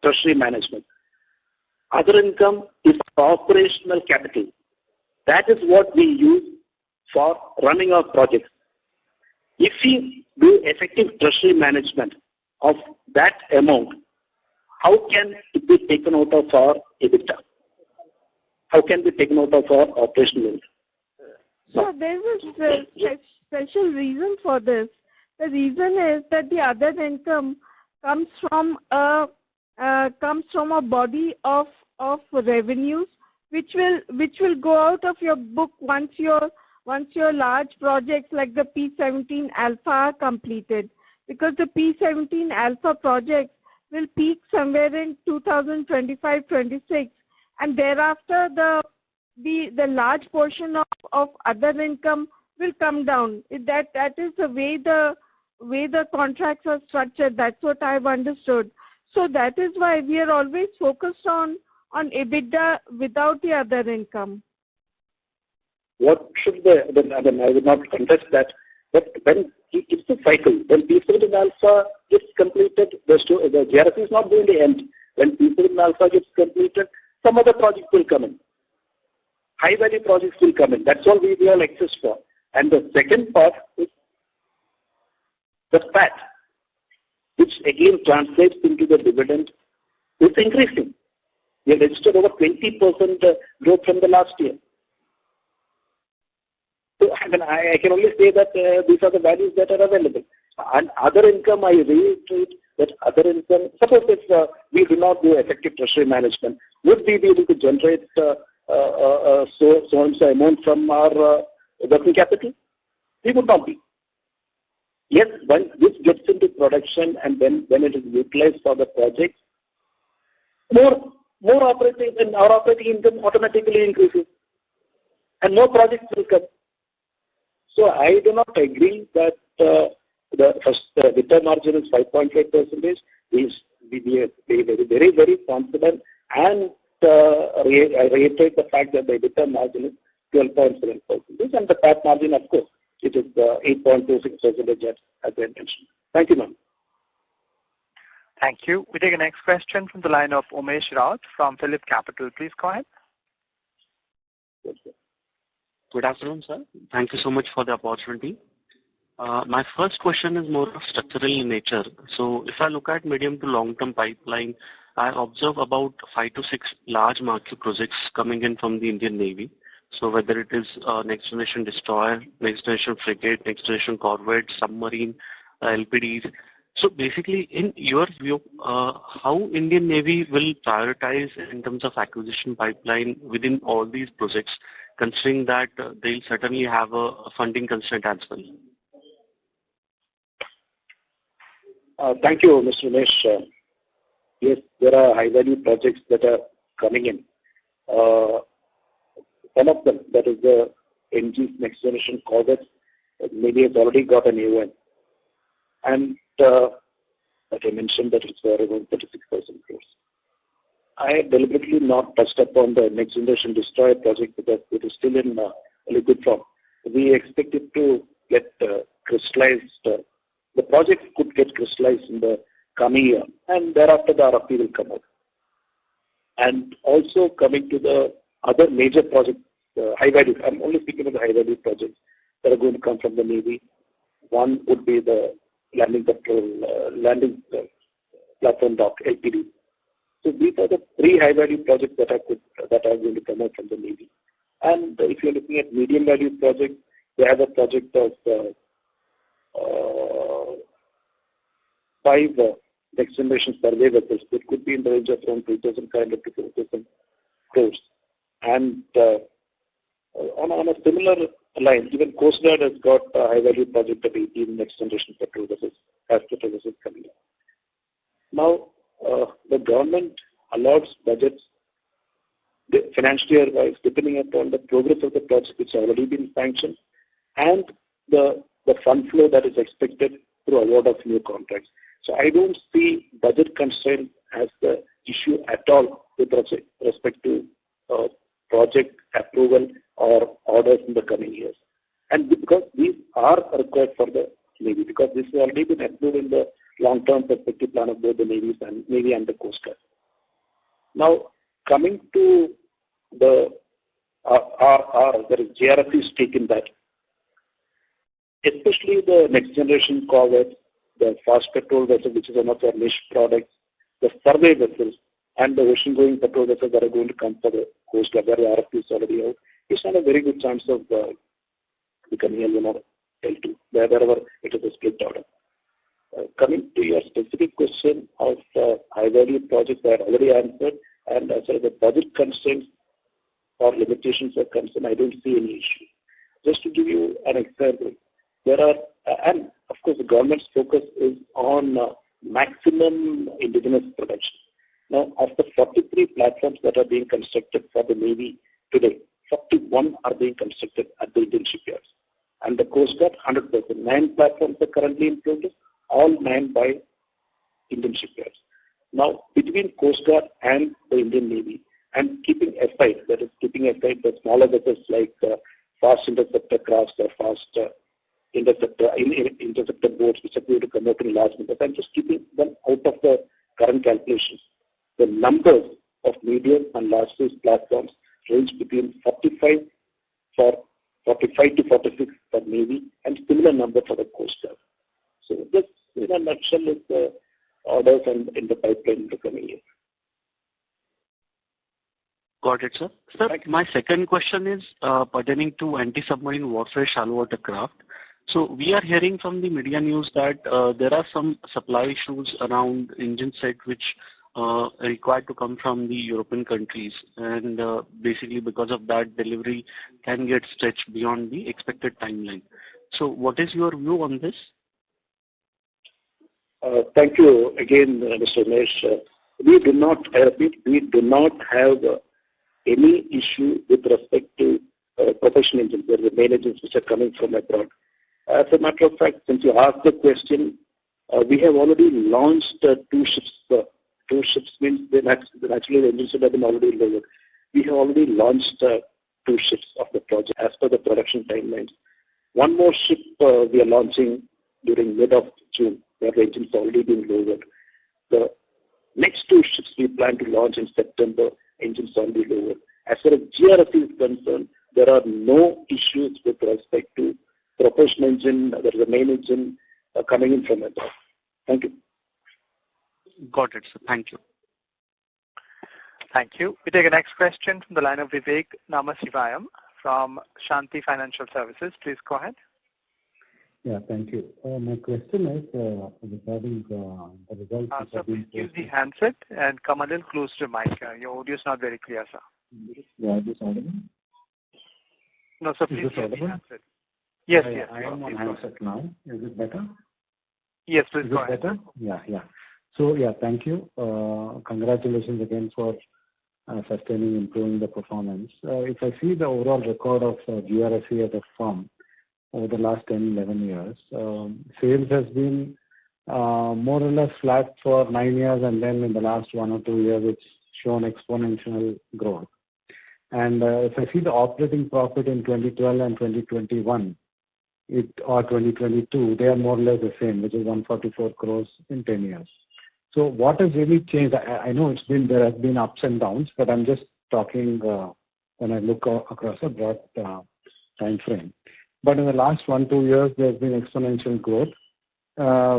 [SPEAKER 2] treasury management. Other income is operational capital. That is what we use for running our projects. If we do effective treasury management of that amount, how can it be taken out of our EBITDA? How can it be taken out of our operational income?
[SPEAKER 6] So there is a special reason for this. The reason is that the other income comes from a body of revenues which will go out of your book once your large projects like the P17 Alpha are completed, because the P17 Alpha projects will peak somewhere in 2025-26, and thereafter the large portion of other income will come down. That is the way the contracts are structured. That's what I've understood. So that is why we are always focused on on EBITDA without the other income?
[SPEAKER 2] What should I would not contest that, but when it's a cycle. When P7 Alpha gets completed, the GRC is not going to end. When P7 Alpha gets completed, some other project will come in. High value projects will come in. That's all we all exist for. And the second part is the PAT, which again translates into the dividend, is increasing. We have registered over 20% growth from the last year. So I can only say that these are the values that are available. And other income, I reiterate that other income, suppose if we do not do effective treasury management, would we be able to generate so amount from our working capital? We would not be. Yes, when this gets into production and when it is utilized for the project, more operating and our operating income automatically increases, and more projects will come. So I do not agree that the EBITDA margin is 5.5%. We are very, very confident, and I reiterate the fact that the EBITDA margin is 12.7%, and the PAT margin, of course, it is 8.26% as I mentioned. Thank you, ma'am.
[SPEAKER 1] Thank you. We take the next question from the line of Umesh Raut from Phillip Capital. Please go ahead.
[SPEAKER 7] Good afternoon, sir. Thank you so much for the opportunity. My first question is more of structural in nature. So if I look at medium to long-term pipeline, I observe about 5 to 6 large marquee projects coming in from the Indian Navy. So whether it is next generation destroyer, next generation frigate, next generation corvette, submarine, LPDs. So basically, in your view, how Indian Navy will prioritize in terms of acquisition pipeline within all these projects, considering that they'll certainly have a funding constraint as well?
[SPEAKER 2] Thank you, Mr. Umesh. Yes, there are high-value projects that are coming in. One of them, that is the NG's next generation corvettes, maybe has already got an AON. And like I mentioned, that it's around 36,000 crores. I had deliberately not touched upon the next generation destroyer project because it is still in really good form. We expect it to get crystallized. The project could get crystallized in the coming year, and thereafter the RFP will come out. And also coming to the other major projects, high value. I'm only speaking of the high value projects that are going to come from the Navy. One would be the landing platform dock, LPD. So these are the 3 high value projects that are going to come out from the Navy. And if you're looking at medium value projects, we have a project of 5 next generation survey vessels. It could be in the range of around 3,500 to 4,000 crores. And on a similar line, even Coast Guard has got a high value project of 18 next generation petrol vessels coming up. Now, the government allots budgets financial year wise, depending upon the progress of the project which has already been sanctioned and the fund flow that is expected through award of new contracts. So I don't see budget constraint as the issue at all with respect to project approval or orders in the coming years. And because these are required for the Navy, because this has already been approved in the long-term perspective plan of both the Navy and the Coast Guard. Now, coming to there is GRC's stake in that. Especially the next generation corvettes, the fast petrol vessel, which is one of our niche products, the survey vessels, and the ocean-going petrol vessels that are going to come for the Coast Guard, where the RFP is already out. It's not a very good chance of becoming L1 or L2, wherever it is a split order. Coming to your specific question of high-value projects, I had already answered, and as far as the budget constraints or limitations are concerned, I don't see any issue. Just to give you an example, there are, and of course the government's focus is on maximum indigenous production. Now, of the 43 platforms that are being constructed for the Navy today, 41 are being constructed at the Indian shipyards. And the Coast Guard, 100%. 9 platforms are currently in progress, all manned by Indian shipyards. Now, between Coast Guard and the Indian Navy, and keeping aside, that is keeping aside the smaller vessels like fast interceptor crafts or fast interceptor boats which are going to come out in large numbers. I'm just keeping them out of the current calculations. The numbers of medium and large size platforms range between 45 to 46 for Navy and similar number for the Coast Guard. So this, in a nutshell, is the orders and in the pipeline in the coming years.
[SPEAKER 7] Got it, sir. Sir, my second question is pertaining to anti-submarine warfare shallow water craft. So we are hearing from the media news that there are some supply issues around engine set which required to come from the European countries, and basically because of that, delivery can get stretched beyond the expected timeline. So what is your view on this?
[SPEAKER 2] Thank you again, Mr. Umesh. We do not have any issue with respect to propulsion engines. There are the main engines which are coming from abroad. As a matter of fact, since you asked the question, we have already launched two ships. Two ships means actually the engines have been already lowered. We have already launched two ships of the project as per the production timelines. One more ship we are launching during mid of June, where the engines already been lowered. The next two ships we plan to launch in September, engines already lowered. As far as GRSE is concerned, there are no issues with respect to propulsion engine. There is a main engine coming in from abroad. Thank you.
[SPEAKER 7] Got it, sir. Thank you.
[SPEAKER 1] Thank you. We take the next question from the line of Vivek Namasivayam from Shanti Financial Services. Please go ahead.
[SPEAKER 8] Yeah, thank you. My question is regarding the results.
[SPEAKER 1] Sir, please use the handset and come a little close to the mic. Your audio is not very clear, sir.
[SPEAKER 8] Yeah, is this audible?
[SPEAKER 1] No, sir, please use the handset. Yes, yes.
[SPEAKER 8] I am on handset now. Is it better?
[SPEAKER 1] Yes, please go ahead.
[SPEAKER 8] Better? Yeah. So, yeah, thank you. Congratulations again for sustaining, improving the performance. If I see the overall record of GRSE as a firm over the last 10, 11 years, sales has been more or less flat for 9 years, and then in the last 1 or 2 years, it's shown exponential growth. And if I see the operating profit in 2012 and 2021, or 2022, they are more or less the same, which is 144 crores in 10 years. So what has really changed? I know there has been ups and downs, but I'm just talking when I look across a broad time frame. But in the last 1-2 years, there's been exponential growth,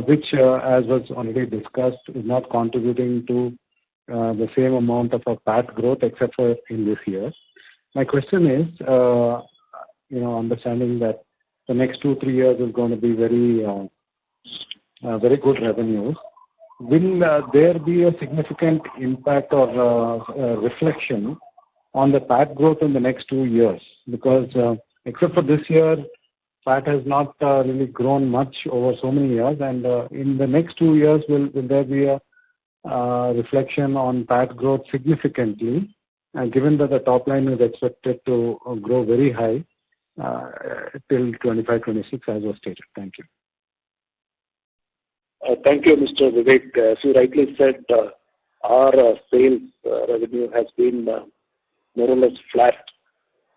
[SPEAKER 8] which, as was already discussed, is not contributing to the same amount of a PAT growth, except for in this year. My question is, understanding that the next 2-3 years is going to be very good revenues, will there be a significant impact or reflection on the PAT growth in the next 2 years? Because except for this year, PAT has not really grown much over so many years, and in the next 2 years, will there be a reflection on PAT growth significantly, given that the top line is expected to grow very high till 25-26, as was stated? Thank you.
[SPEAKER 2] Thank you, Mr. Vivek. As you rightly said, our sales revenue has been more or less flat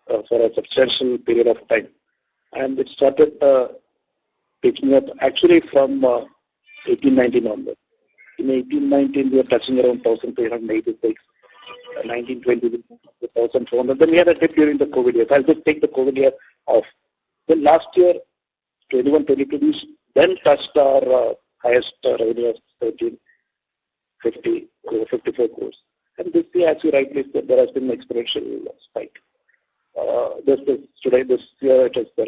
[SPEAKER 2] for a substantial period of time. And it started picking up actually from 18-19 onward. In 18-19, we were touching around 1,386. 19-20, 1,400. Then we had a dip during the COVID years. I'll just take the COVID year off. Then last year, 21-22, we then touched our highest revenue of 1,354 crores. And this year, as you rightly said, there has been an exponential spike. This year, it is the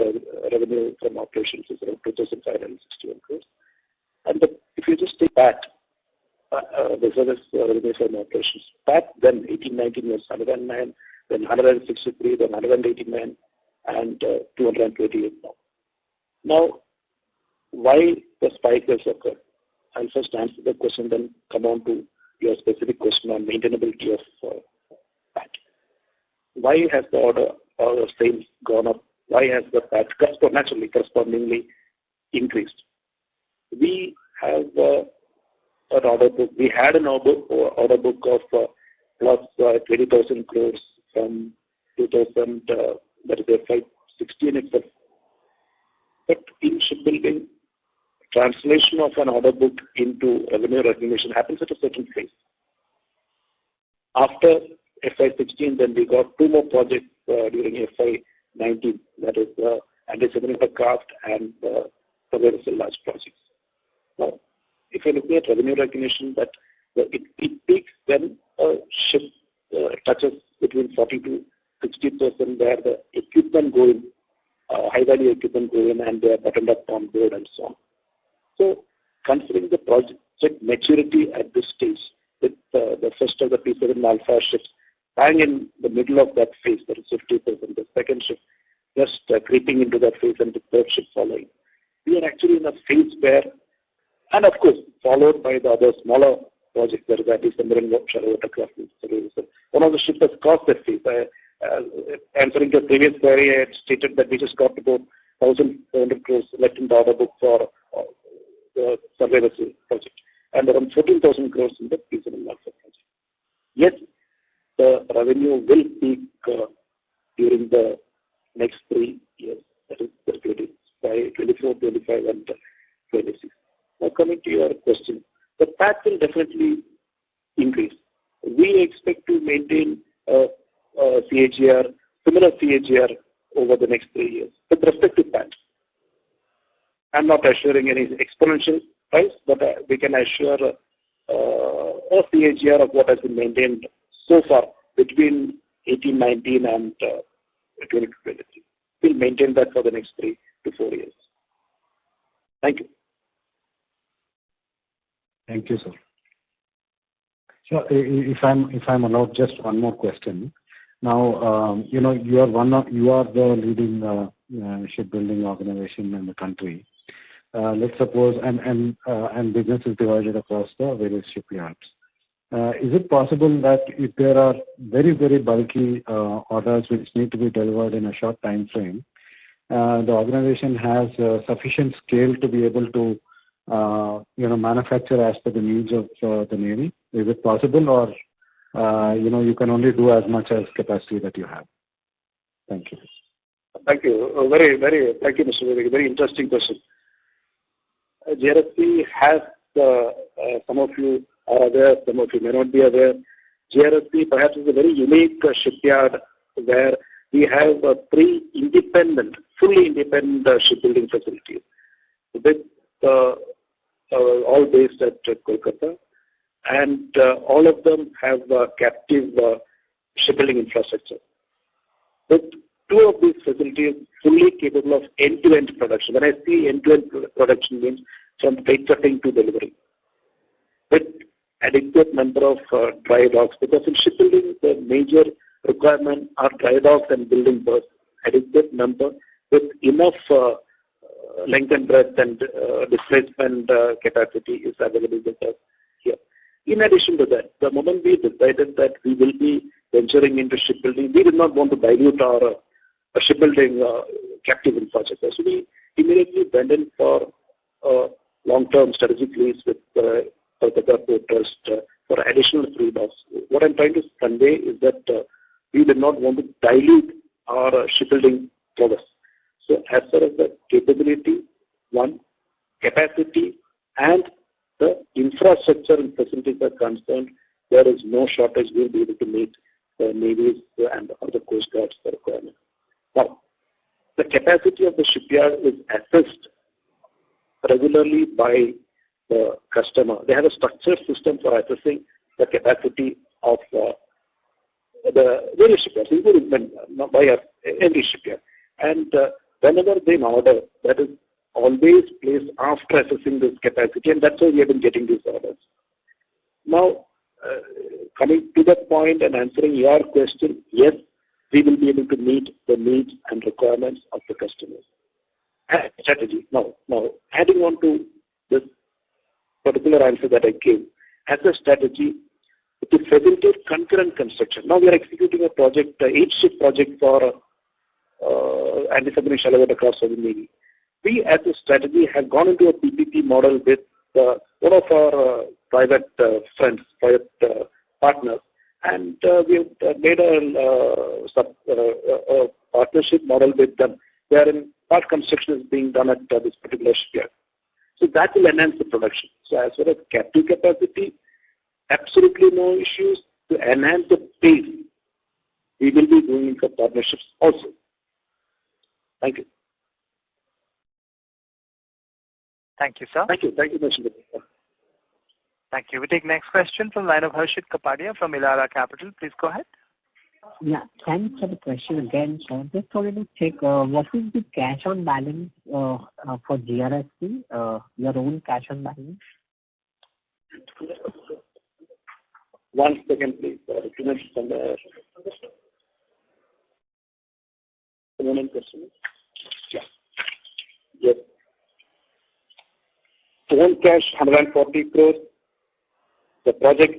[SPEAKER 2] revenue from operations is around 2,561 crores. And if you just take PAT, this is revenue from operations. PAT then 18-19 was 109, then 163, then 189, and 228 now. Now, why the spike has occurred? I'll first answer the question, then come on to your specific question on maintainability of PAT. Why has the order or sales gone up? Why has the PAT correspondingly increased? We have an order book. We had an order book of plus 20,000 crores from 2000, that is FY16 itself. But in shipbuilding, translation of an order book into revenue recognition happens at a certain phase. After FY16, then we got two more projects during FY19, that is anti-submarine aircraft and survey vessel large projects. Now, if you're looking at revenue recognition, that it peaks when a ship touches between 40 to 60% where the equipment go in, high-value equipment go in, and they are buttoned up on board and so on. So, considering the project maturity at this stage, with the first of the P7 Alpha ships bang in the middle of that phase, that is 50%, the second ship just creeping into that phase, and the third ship following. We are actually in a phase where, and of course, followed by the other smaller projects, that is anti-submarine shallow watercraft. One of the ships has crossed that phase. Answering the previous query, I had stated that we just got about 1,400 crores left in the order book for the survey vessel project, and around 14,000 crores in the P7 Alpha project. Yet, the revenue will peak during the next 3 years, that is by 24, 25, and 26. Now, coming to your question, the path will definitely increase. We expect to maintain a CAGR, similar CAGR over the next 3 years with respect to PAT. I'm not assuring any exponential price, but we can assure a CAGR of what has been maintained so far between 18, 19 and 20 to 23. We'll maintain that for the next 3 to 4 years. Thank you.
[SPEAKER 8] Thank you, sir. So, if I'm allowed, just one more question. Now, you are the leading shipbuilding organization in the country. Let's suppose, and business is divided across the various shipyards. Is it possible that if there are very, very bulky orders which need to be delivered in a short time frame, the organization has sufficient scale to be able to manufacture as per the needs of the Navy? Is it possible, or you can only do as much as capacity that you have? Thank you.
[SPEAKER 2] Thank you. Thank you, Mr. Vivek. Very interesting question. JRSC has, some of you are aware, some of you may not be aware. JRSC perhaps is a very unique shipyard where we have 3 independent, fully independent shipbuilding facilities, with all based at Kolkata, and all of them have captive shipbuilding infrastructure. With 2 of these facilities fully capable of end-to-end production. When I see end-to-end production means from plate cutting to delivery, with adequate number of dry docks, because in shipbuilding the major requirement are dry docks and building berths. Adequate number with enough length and breadth and displacement capacity is available with us here. In addition to that, the moment we decided that we will be venturing into shipbuilding, we did not want to dilute our shipbuilding captive infrastructure. So we immediately went in for long-term strategic lease with Kolkata Port Trust for additional 3 docks. What I'm trying to convey is that we did not want to dilute our shipbuilding progress. So as far as the capability, capacity, and the infrastructure and facilities are concerned, there is no shortage. We'll be able to meet the Navy's and other Coast Guard's requirements. Now, the capacity of the shipyard is assessed regularly by the customer. They have a structured system for assessing the capacity of the various shipyards, including by every shipyard. And whenever they order, that is always placed after assessing this capacity, and that's why we have been getting these orders. Now, coming to that point and answering your question, yes, we will be able to meet the needs and requirements of the customers. Strategy. Now, adding on to this particular answer that I gave, as a strategy to facilitate concurrent construction. Now we are executing a project, 8-ship project for anti-submarine shallow watercraft for the Navy. We, as a strategy, have gone into a PPP model with one of our private friends, private partners, and we have made a partnership model with them, wherein part construction is being done at this particular shipyard. So that will enhance the production. So as far as captive capacity, absolutely no issues. To enhance the pace, we will be going for partnerships also. Thank you.
[SPEAKER 1] Thank you, sir.
[SPEAKER 2] Thank you. Thank you, Mr. Gupta.
[SPEAKER 1] Thank you. We take next question from line of Harshit Kapadia from Elara Capital. Please go ahead.
[SPEAKER 5] Yeah, thanks for the question again, sir. Just wanted to check what is the cash on balance for GRSC, your own cash on balance?
[SPEAKER 2] 1 second, please. Yes. Own cash 140 crores. The project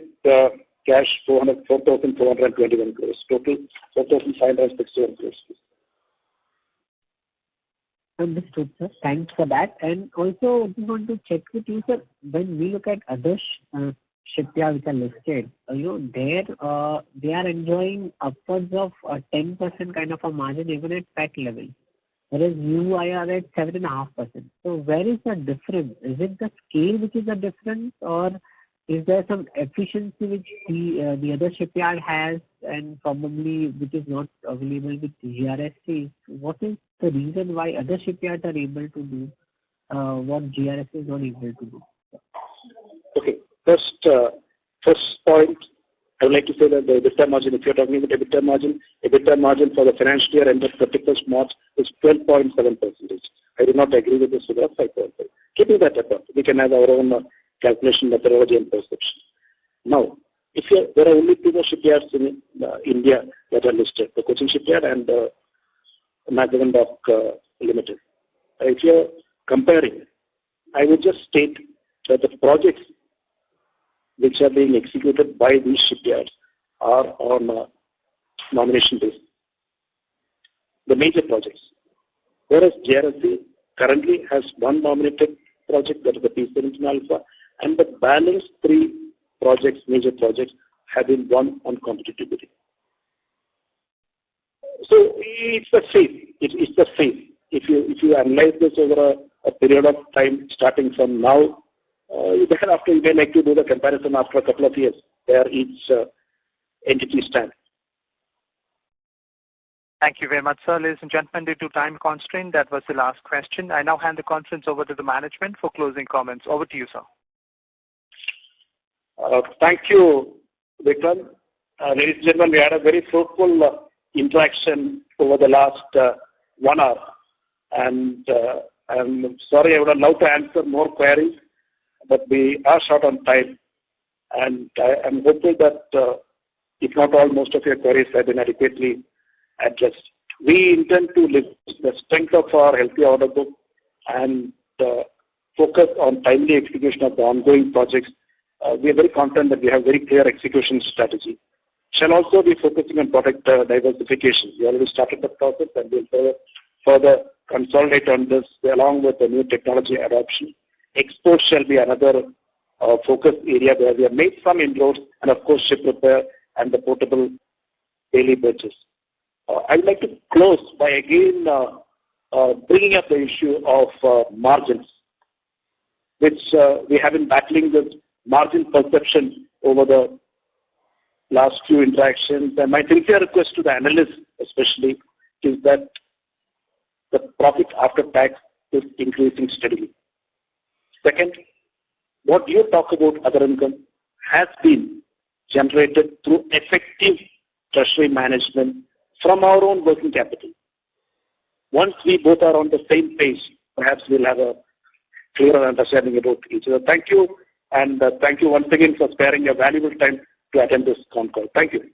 [SPEAKER 2] cash 4,421 crores. Total 4,561 crores.
[SPEAKER 5] Understood, sir. Thanks for that. And also, we want to check with you, sir, when we look at other shipyards which are listed, they are enjoying upwards of 10% kind of a margin even at PAT level, whereas you are at 7.5%. So where is the difference? Is it the scale which is the difference, or is there some efficiency which the other shipyard has and probably which is not available with GRSC? What is the reason why other shipyards are able to do what GRSC is not able to do?
[SPEAKER 2] Okay. First point, I would like to say that the EBITDA margin, if you're talking about EBITDA margin for the financial year ended 31st March is 12.7%. I do not agree with this figure of 5.5. Keeping that apart, we can have our own calculation methodology and perception. Now, there are only two more shipyards in India that are listed, the Cochin Shipyard and Mazagon Dock Limited. If you're comparing, I would just state that the projects which are being executed by these shipyards are on a nomination basis. The major projects. Whereas GRSC currently has one nominated project, that is the P17 Alpha, and the balance 3 projects, major projects, have been won on competitive bidding. So it's the same. It's the same. If you analyze this over a period of time, starting from now, you may like to do the comparison after a couple of years, where each entity stands.
[SPEAKER 1] Thank you very much, sir. Ladies and gentlemen, due to time constraint, that was the last question. I now hand the conference over to the management for closing comments. Over to you, sir.
[SPEAKER 2] Thank you, Vikram. Ladies and gentlemen, we had a very fruitful interaction over the last 1 hour. And I'm sorry, I would have loved to answer more queries, but we are short on time. And I'm hopeful that, if not all, most of your queries have been adequately addressed. We intend to leverage the strength of our healthy order book and focus on timely execution of the ongoing projects. We are very confident that we have very clear execution strategy. Shall also be focusing on product diversification. We already started the process and we'll further consolidate on this along with the new technology adoption. Export shall be another focus area where we have made some inroads, and of course ship repair and the portable daily bridges. I would like to close by again bringing up the issue of margins, which we have been battling with margin perception over the last few interactions. And my sincere request to the analysts especially is that the profit after tax is increasing steadily. Second, what you talk about other income has been generated through effective treasury management from our own working capital. Once we both are on the same page, perhaps we'll have a clearer understanding about each other. Thank you, and thank you once again for sparing your valuable time to attend this Concall. Thank you.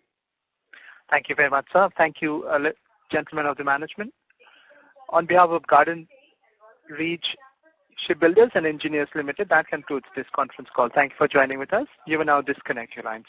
[SPEAKER 1] Thank you very much, sir. Thank you, gentlemen of the management. On behalf of Garden Reach Shipbuilders and Engineers Limited, that concludes this conference call. Thank you for joining with us. You will now disconnect your lines.